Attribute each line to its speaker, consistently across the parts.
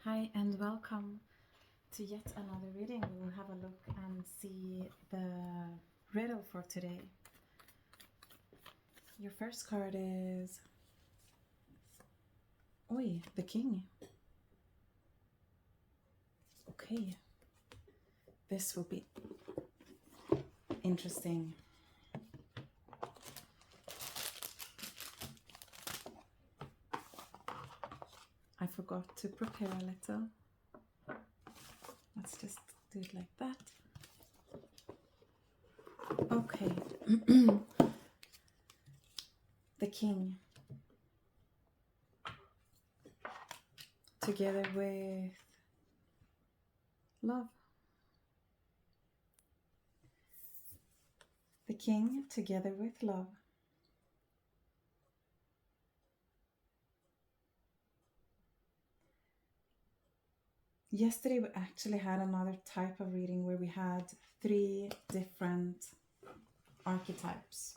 Speaker 1: Hi and welcome to yet another reading. We will have a look and see the riddle for today. Your first card is the King. Okay, this will be interesting. I forgot to prepare a little. Let's just do it like that. Okay. The King. Together with love. The King together with love. Yesterday we actually had another type of reading where we had 3 different archetypes.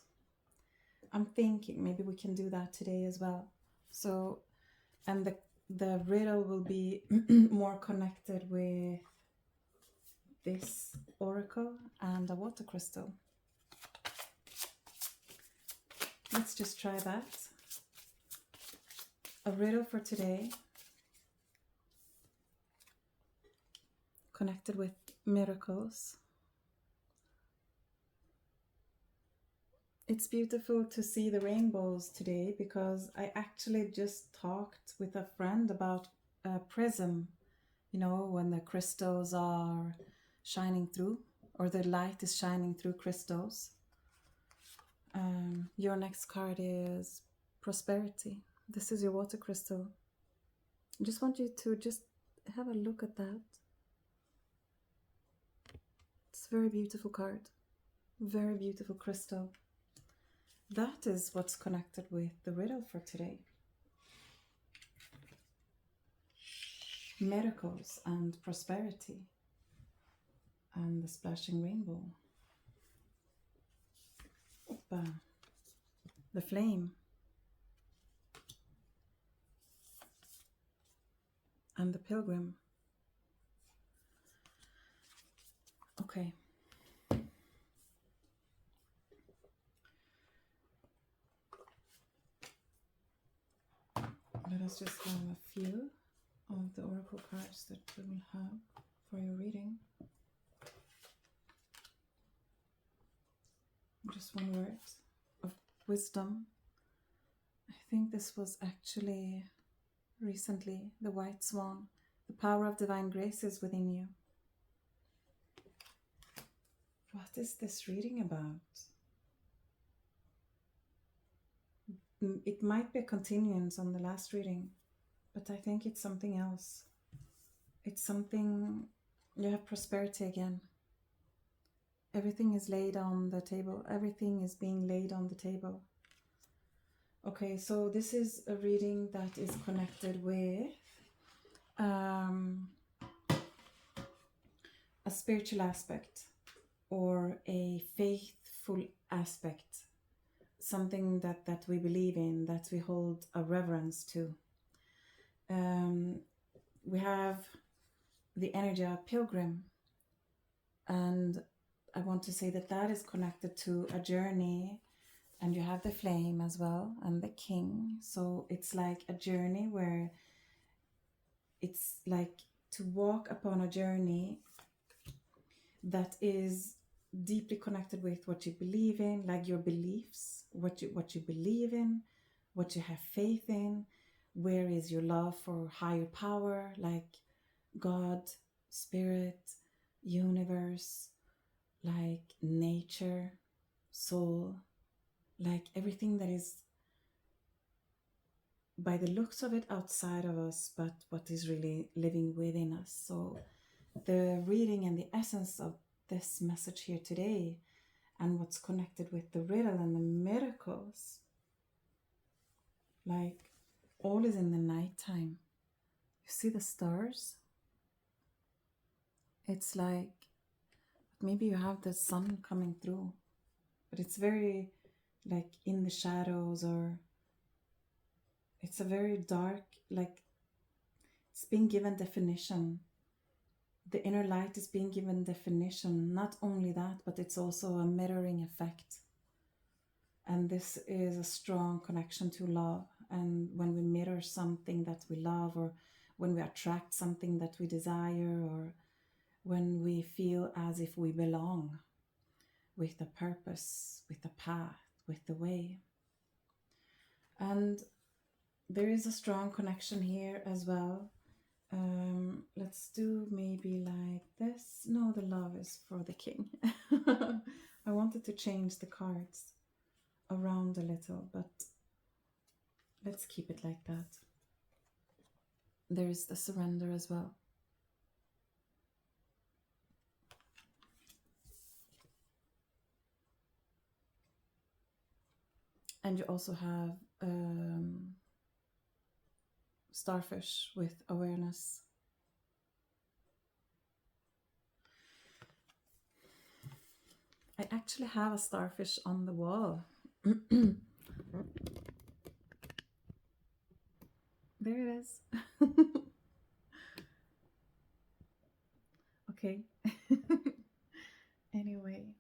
Speaker 1: I'm thinking maybe we can do that today as well. So, and the riddle will be more connected with this oracle and a water crystal. Let's just try that. A riddle for today connected with miracles. It's beautiful to see the rainbows today because I actually just talked with a friend about a prism, you know, when the crystals are shining through or the light is shining through crystals. Your next card is prosperity. This is your water crystal. I just want you to just have a look at that. It's a very beautiful card. Very beautiful crystal. That is what's connected with the riddle for today. Miracles and prosperity and the splashing rainbow. The flame and the pilgrim. Okay. Let us just have a few of the oracle cards that we will have for your reading. Just one word of wisdom. I think this was actually recently the white swan. The power of divine grace is within you. What is this reading about? It might be a continuance on the last reading, but I think it's something else. It's something, you have prosperity again. Everything is laid on the table. Everything is being laid on the table. Okay, so this is a reading that is connected with a spiritual aspect or a faithful aspect. Something that we believe in, that we hold a reverence to. We have the energy of pilgrim, and I want to say that that is connected to a journey, and you have the flame as well and the king. So it's like a journey where it's like to walk upon a journey that is deeply connected with what you believe in, like your beliefs, what you believe in, what you have faith in. Where is your love for higher power, like God, spirit, universe, like nature, soul, like everything that is by the looks of it outside of us, but what is really living within us. So the reading and the essence of this message here today and what's connected with the riddle and the miracles, like all is in the nighttime. You see the stars? It's like maybe you have the sun coming through, but it's very like in the shadows, or it's a very dark, like It's being given definition. The inner light is being given definition. Not only that, but it's also a mirroring effect. And this is a strong connection to love. And when we mirror something that we love, or when we attract something that we desire, or when we feel as if we belong with the purpose, with the path, with the way. And there is a strong connection here as well. Let's do maybe like this. No, the love is for the king. I wanted to change the cards around a little, but let's keep it like that. There's the surrender as well. And you also have starfish with awareness. I actually have a starfish on the wall. There it is. Okay. Anyway.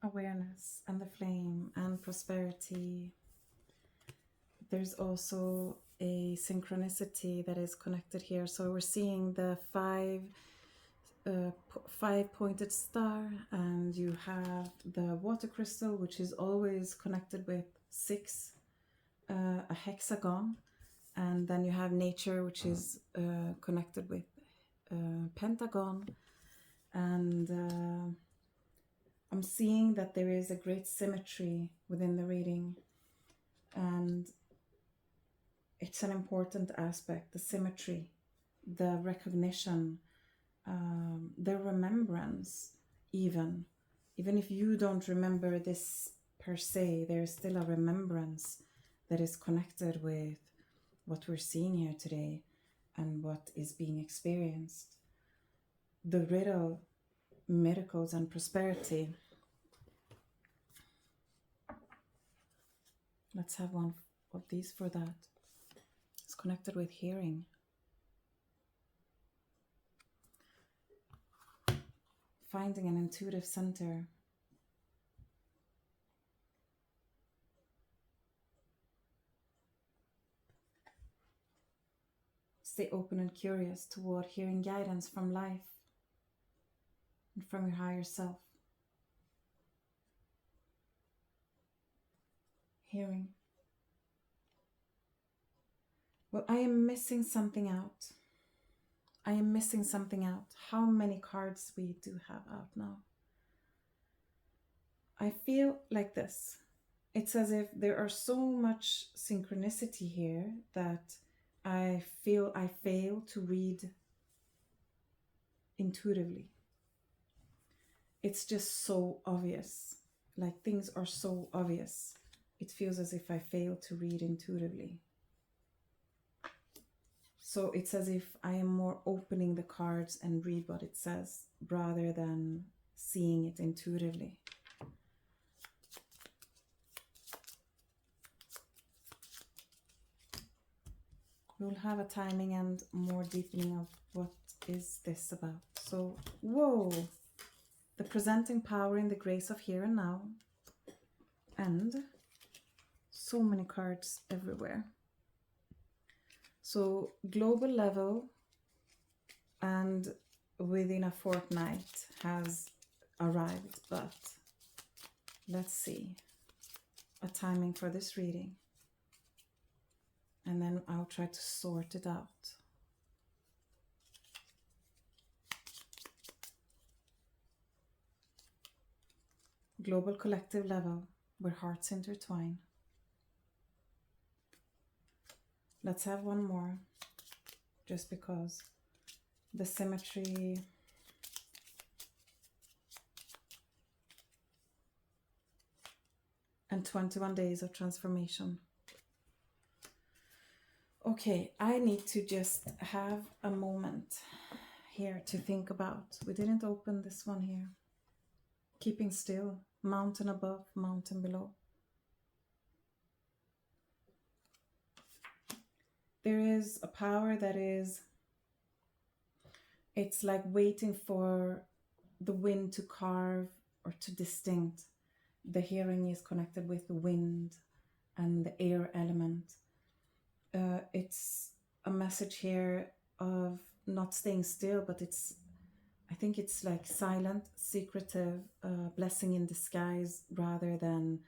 Speaker 1: Awareness and the flame and prosperity. There's also a synchronicity that is connected here. So we're seeing the five-pointed star, and you have the water crystal, which is always connected with 6, a hexagon, and then you have nature, which is connected with pentagon. And I'm seeing that there is a great symmetry within the reading, and it's an important aspect, the symmetry, the recognition, the remembrance. Even if you don't remember this per se, there is still a remembrance that is connected with what we're seeing here today and what is being experienced. The riddle, miracles and prosperity. Let's have one of these for that. It's connected with hearing. Finding an intuitive center. Stay open and curious toward hearing guidance from life and from your higher self. Hearing. Well, I am missing something out. I am missing something out. How many cards we do have out now? I feel like this. It's as if there are so much synchronicity here that I feel I fail to read intuitively. It's just so obvious. Like, things are so obvious. It feels as if I fail to read intuitively. So it's as if I am more opening the cards and read what it says rather than seeing it intuitively. We'll have a timing and more deepening of what is this about. So, whoa! The presenting power in the grace of here and now. And so many cards everywhere. So, global level and within a fortnight has arrived, but let's see a timing for this reading. And then I'll try to sort it out. Global collective level, where hearts intertwine. Let's have one more, just because the symmetry. And 21 days of transformation. Okay, I need to just have a moment here to think about. We didn't open this one here. Keeping still, mountain above, mountain below. there is a power that is, it's like waiting for the wind to carve or to distinct. The hearing is connected with the wind and the air element. It's a message here of not staying still, but I think it's like silent, secretive, blessing in disguise rather than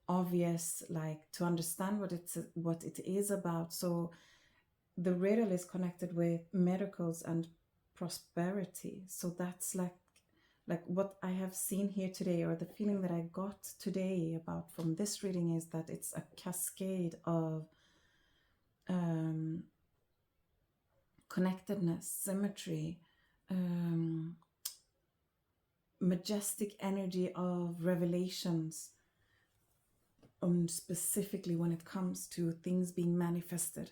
Speaker 1: obvious, like to understand what it is about. So the riddle is connected with miracles and prosperity. So that's like what I have seen here today, or the feeling that I got today about from this reading, is that it's a cascade of connectedness, symmetry, majestic energy of revelations, specifically when it comes to things being manifested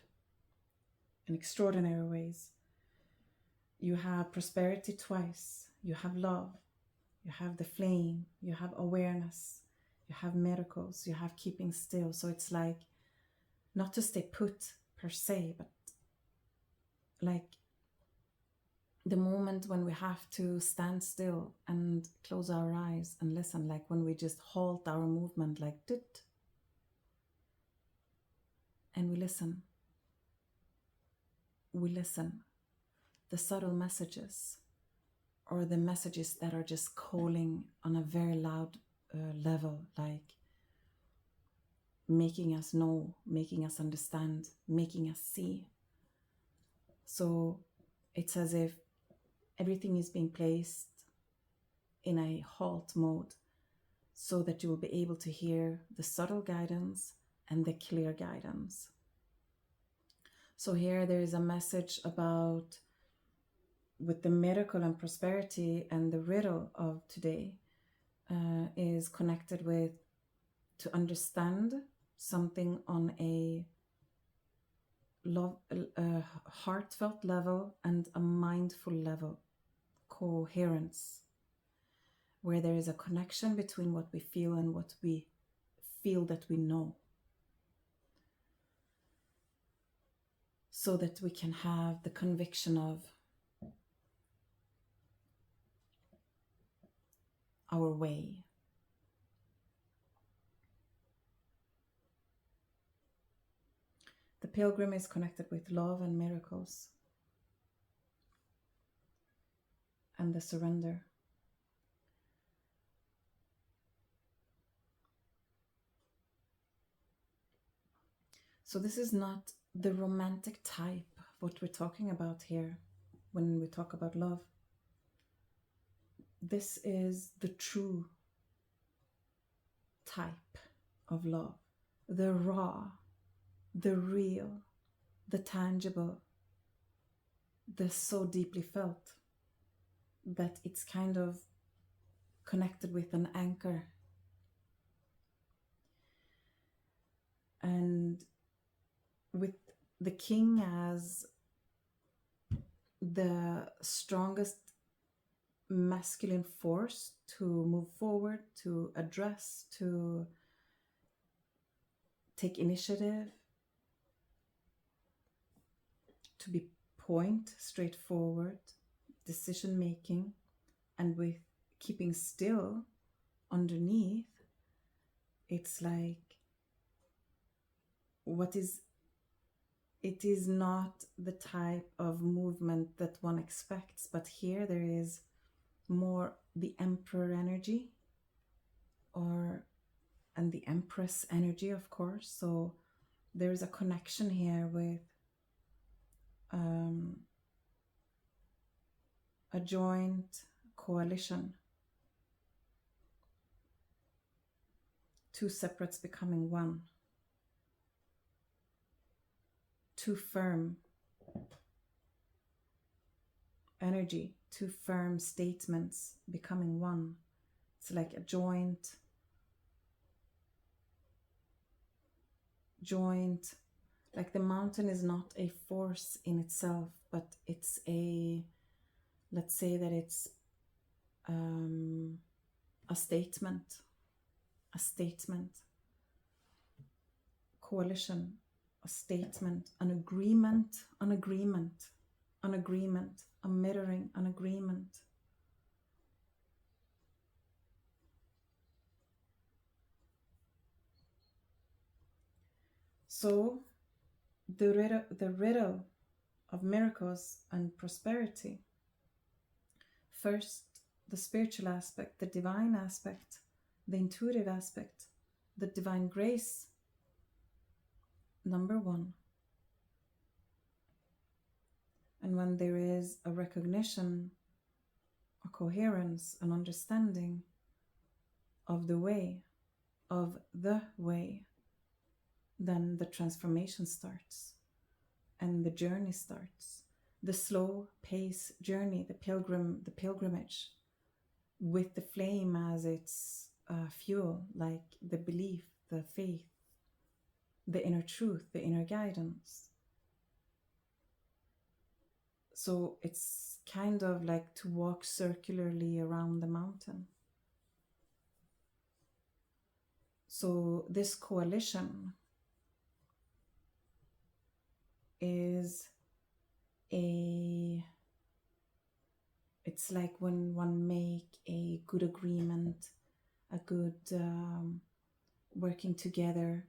Speaker 1: in extraordinary ways. You have prosperity twice, you have love, you have the flame, you have awareness, you have miracles, you have keeping still. So it's like not to stay put per se, but like the moment when we have to stand still and close our eyes and listen, like when we just halt our movement, like dit, and we listen. We listen. The subtle messages, or the messages that are just calling on a very loud level, like making us know, making us understand, making us see. So it's as if everything is being placed in a halt mode so that you will be able to hear the subtle guidance and the clear guidance. So here there is a message about, with the miracle and prosperity, and the riddle of today is connected with to understand something on a heartfelt level and a mindful level, coherence, where there is a connection between what we feel and what we feel that we know, so that we can have the conviction of our way. The pilgrim is connected with love and miracles and the surrender. So this is not the romantic type of what we're talking about here when we talk about love. This is the true type of love, the raw, the real, the tangible, the so deeply felt that it's kind of connected with an anchor. And with the king as the strongest masculine force to move forward, to address, to take initiative, to be point, straightforward, decision making, and with keeping still underneath, it's like it is not the type of movement that one expects, but here there is more the emperor energy, and the empress energy, of course. So there is a connection here with a joint coalition, two separates becoming one, two firm energy, two firm statements becoming one. It's like a joint, like the mountain is not a force in itself, but it's let's say that it's a statement, coalition a statement, an agreement, an agreement, an agreement, a mirroring, an agreement. So the riddle of miracles and prosperity. First, the spiritual aspect, the divine aspect, the intuitive aspect, the divine grace. Number one. And when there is a recognition, a coherence, an understanding of the way, then the transformation starts and the journey starts. The slow pace journey, the pilgrimage, with the flame as its fuel, like the belief, the faith, the inner truth, the inner guidance. So it's kind of like to walk circularly around the mountain. So this coalition is it's like when one make a good agreement, a good working together,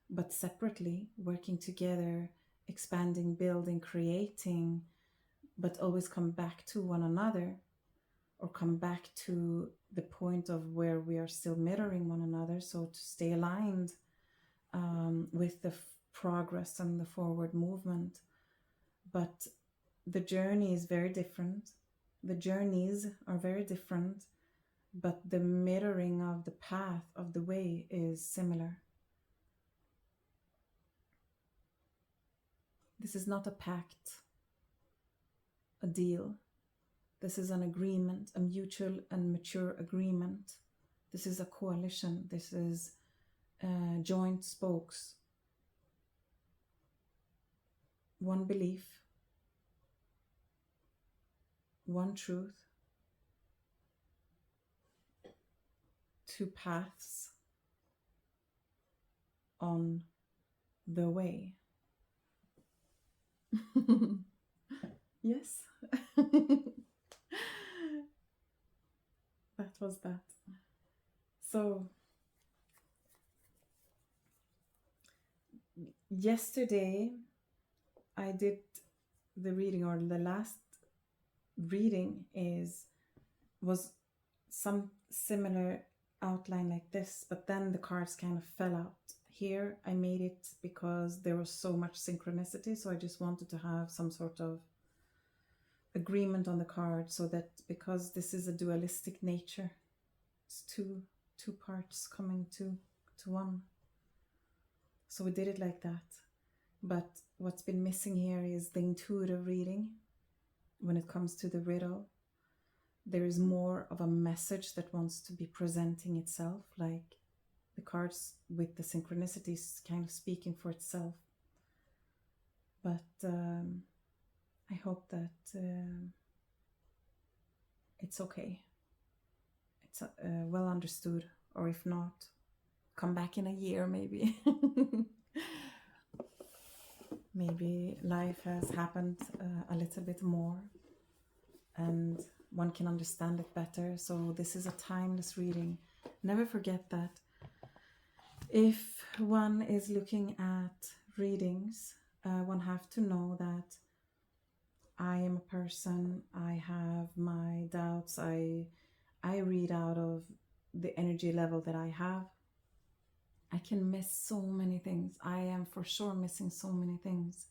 Speaker 1: but separately, working together, expanding, building, creating, but always come back to one another, or come back to the point of where we are still mirroring one another. So to stay aligned with the progress and the forward movement. But the journey is very different. The journeys are very different, but the mirroring of the path of the way is similar. This is not a pact, a deal. This is an agreement, a mutual and mature agreement. This is a coalition. This is joint spokes. One belief, one truth, two paths on the way. Yes. That was that. So yesterday I did the reading, or the last reading was some similar outline like this, but then the cards kind of fell out. Here I made it because there was so much synchronicity, so I just wanted to have some sort of agreement on the card, so that because this is a dualistic nature, it's two parts coming to one. So we did it like that. But what's been missing here is the intuitive reading. When it comes to the riddle, there is more of a message that wants to be presenting itself, like the cards with the synchronicities kind of speaking for itself. But I hope that it's okay. It's well understood, or if not, come back in a year maybe. Maybe life has happened a little bit more and one can understand it better. So this is a timeless reading. Never forget that. If one is looking at readings, one have to know that I am a person, I have my doubts, I read out of the energy level that I have. I can miss so many things. I am for sure missing so many things,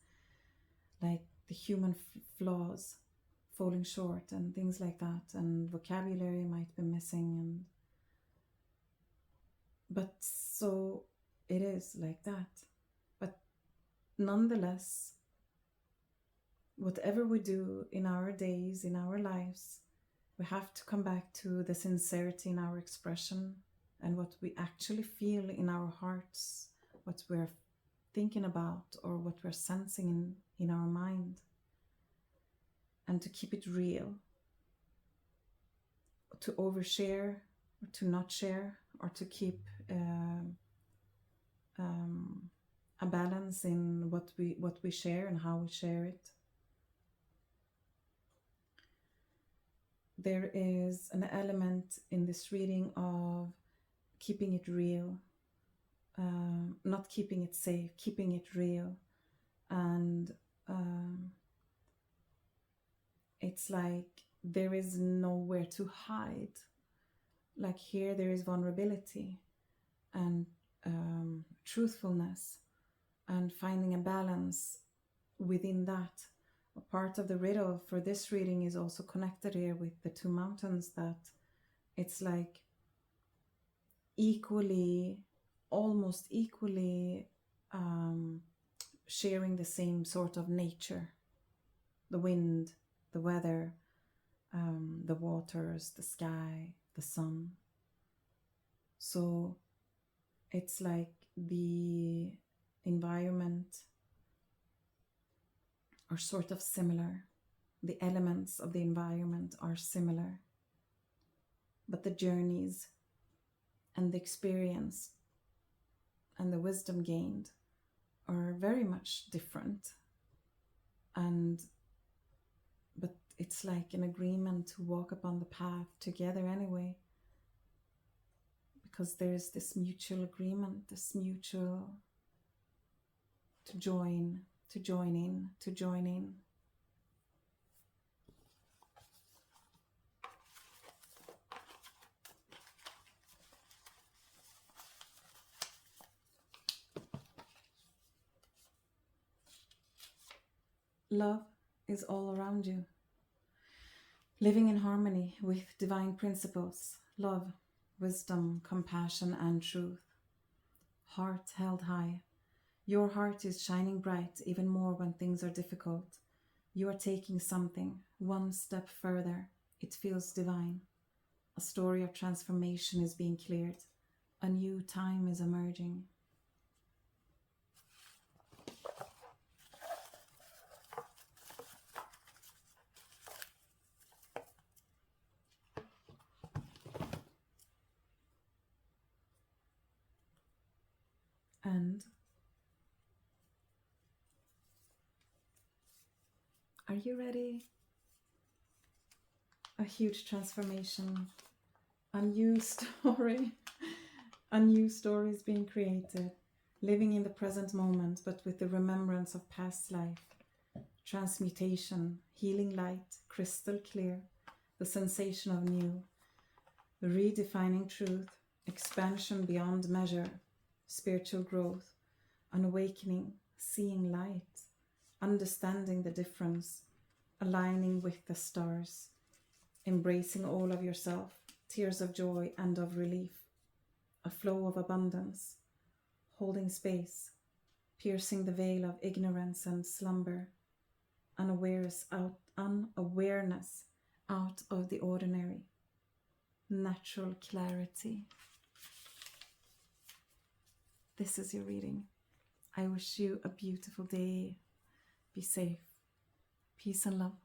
Speaker 1: like the human flaws, falling short and things like that, and vocabulary might be missing, but so it is like that. But nonetheless, whatever we do in our days, in our lives, we have to come back to the sincerity in our expression and what we actually feel in our hearts, what we're thinking about or what we're sensing in our mind, and to keep it real. To overshare or to not share, or to keep a balance in what we share and how we share it. There is an element in this reading of keeping it real, not keeping it safe, keeping it real. And it's like there is nowhere to hide. Like here, there is vulnerability and truthfulness, and finding a balance within that. A part of the riddle for this reading is also connected here with the two mountains, that it's like equally, almost equally, sharing the same sort of nature: the wind, the weather, the waters, the sky, the sun. So it's like the environment are sort of similar. The elements of the environment are similar, but the journeys and the experience and the wisdom gained are very much different. But it's like an agreement to walk upon the path together anyway, because there's this mutual agreement, this mutual to join in. Love is all around you, living in harmony with divine principles: love, wisdom, compassion, and truth. Heart held high. Your heart is shining bright even more when things are difficult. You are taking something one step further. It feels divine. A story of transformation is being cleared. A new time is emerging. And are you ready? A huge transformation, a new story, a new story is being created, living in the present moment, but with the remembrance of past life. Transmutation, healing light, crystal clear, the sensation of new, redefining truth, expansion beyond measure, spiritual growth, an awakening, seeing light, understanding the difference, aligning with the stars, embracing all of yourself, tears of joy and of relief, a flow of abundance, holding space, piercing the veil of ignorance and slumber, unawareness out of the ordinary, natural clarity. This is your reading. I wish you a beautiful day. Be safe. Peace and love.